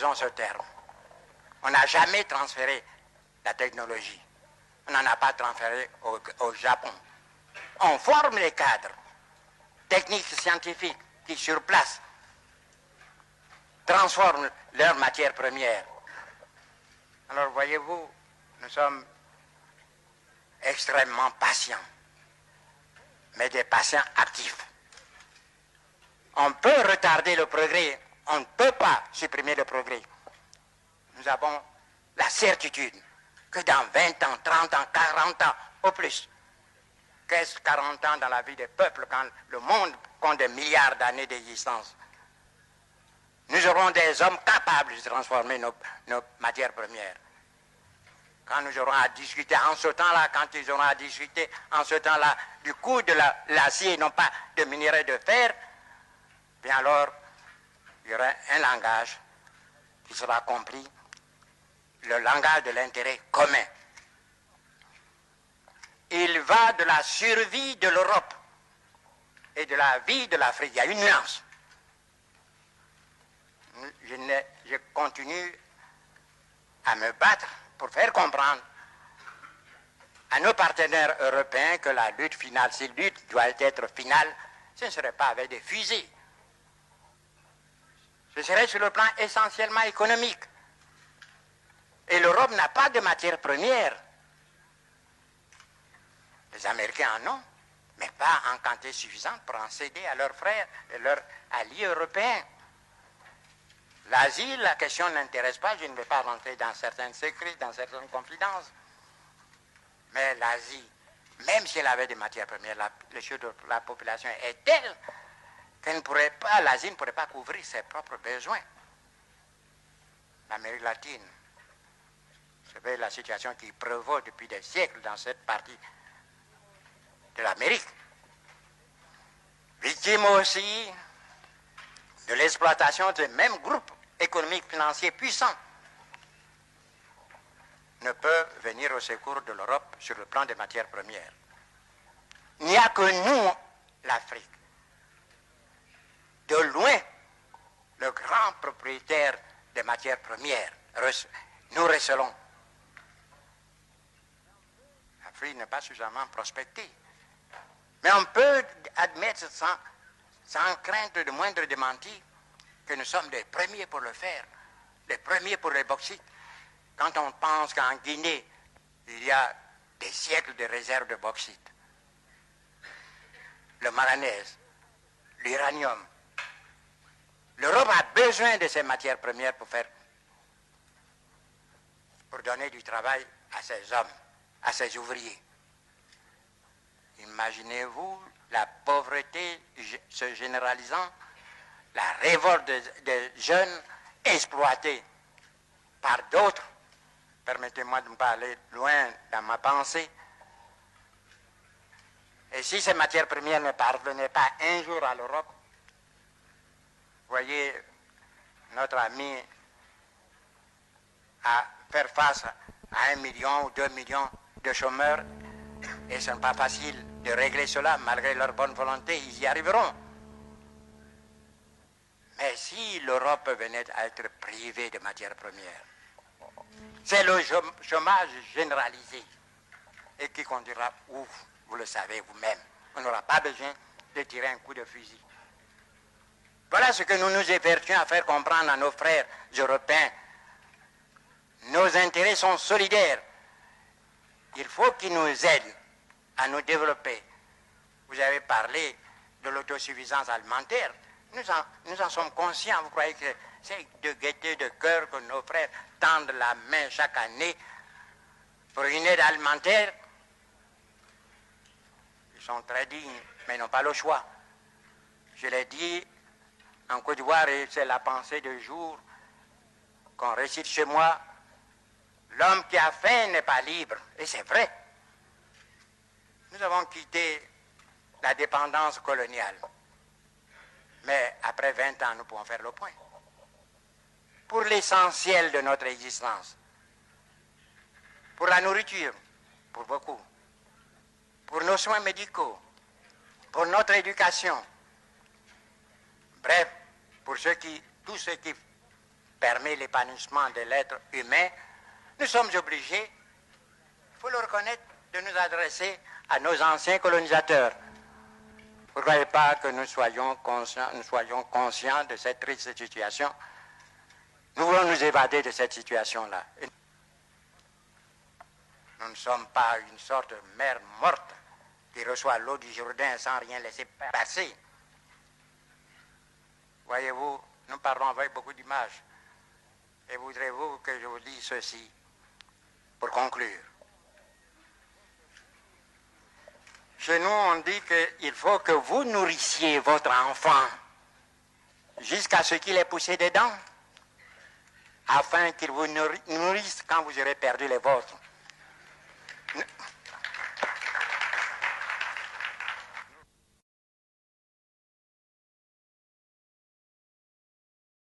utilisons ce terme. On n'a jamais transféré la technologie. On n'en a pas transféré au Japon. On forme les cadres techniques scientifiques qui, sur place, transforment leurs matières premières. Alors, voyez-vous, nous sommes extrêmement patients, mais des patients actifs. On peut retarder le progrès, on ne peut pas supprimer le progrès. Nous avons la certitude que dans 20 ans, 30 ans, 40 ans, au plus, qu'est-ce 40 ans dans la vie des peuples quand le monde compte des milliards d'années d'existence? Nous aurons des hommes capables de transformer nos matières premières. Quand nous aurons à discuter en ce temps-là, quand ils auront à discuter en ce temps-là du coût de l'acier, non pas de minerai de fer, bien alors, il y aura un langage qui sera compris, le langage de l'intérêt commun. Il va de la survie de l'Europe et de la vie de l'Afrique. Il y a une nuance. Je continue à me battre pour faire comprendre à nos partenaires européens que la lutte finale, si la lutte doit être finale, ce ne serait pas avec des fusées. Ce serait sur le plan essentiellement économique. Et l'Europe n'a pas de matières premières. Les Américains en ont, mais pas en quantité suffisante pour en céder à leurs frères et leurs alliés européens. L'Asie, la question n'intéresse pas, je ne vais pas rentrer dans certains secrets, dans certaines confidences. Mais l'Asie, même si elle avait des matières premières, le chiffre de la population est tel qu'elle ne pourrait pas, l'Asie ne pourrait pas couvrir ses propres besoins. L'Amérique latine, vous savez la situation qui prévaut depuis des siècles dans cette partie de l'Amérique. Victime aussi de l'exploitation de mêmes groupes économiques financiers puissants, ne peut venir au secours de l'Europe sur le plan des matières premières. Il n'y a que nous, l'Afrique, de loin, le grand propriétaire des matières premières. Nous recelons. L'Afrique n'est pas suffisamment prospectée. Mais on peut admettre sans crainte de moindre démenti que nous sommes les premiers pour le faire, les premiers pour les bauxites. Quand on pense qu'en Guinée, il y a des siècles de réserves de bauxite, le manganèse, l'uranium, l'Europe a besoin de ces matières premières pour donner du travail à ses hommes, à ses ouvriers. Imaginez-vous la pauvreté se généralisant, la révolte des jeunes exploités par d'autres. Permettez-moi de ne pas aller loin dans ma pensée. Et si ces matières premières ne parvenaient pas un jour à l'Europe, voyez, notre ami à faire face à 1 million ou 2 millions de chômeurs, et ce n'est pas facile de régler cela, malgré leur bonne volonté, ils y arriveront. Mais si l'Europe venait à être privée de matières premières, c'est le chômage généralisé et qui conduira où, vous le savez vous-même. On n'aura pas besoin de tirer un coup de fusil. Voilà ce que nous nous évertuons à faire comprendre à nos frères européens. Nos intérêts sont solidaires. Il faut qu'ils nous aident à nous développer. Vous avez parlé de l'autosuffisance alimentaire. Nous en sommes conscients. Vous croyez que c'est de gaieté de cœur que nos frères tendent la main chaque année pour une aide alimentaire? Ils sont très dignes, mais ils n'ont pas le choix. Je l'ai dit en Côte d'Ivoire, et c'est la pensée du jour qu'on récite chez moi: l'homme qui a faim n'est pas libre. Et c'est vrai. Nous avons quitté la dépendance coloniale. Mais après 20 ans, nous pouvons faire le point. Pour l'essentiel de notre existence, pour la nourriture, pour beaucoup, pour nos soins médicaux, pour notre éducation, bref, pour tous ceux qui permet l'épanouissement de l'être humain, nous sommes obligés, il faut le reconnaître, de nous adresser à nos anciens colonisateurs. Vous ne croyez pas que nous soyons conscients de cette triste situation? Nous voulons nous évader de cette situation-là. Nous ne sommes pas une sorte de mer morte qui reçoit l'eau du Jourdain sans rien laisser passer. Voyez-vous, nous parlons avec beaucoup d'images. Et voudrez-vous que je vous dise ceci pour conclure? Chez nous, on dit qu'il faut que vous nourrissiez votre enfant jusqu'à ce qu'il ait poussé des dents, afin qu'il vous nourrisse quand vous aurez perdu les vôtres.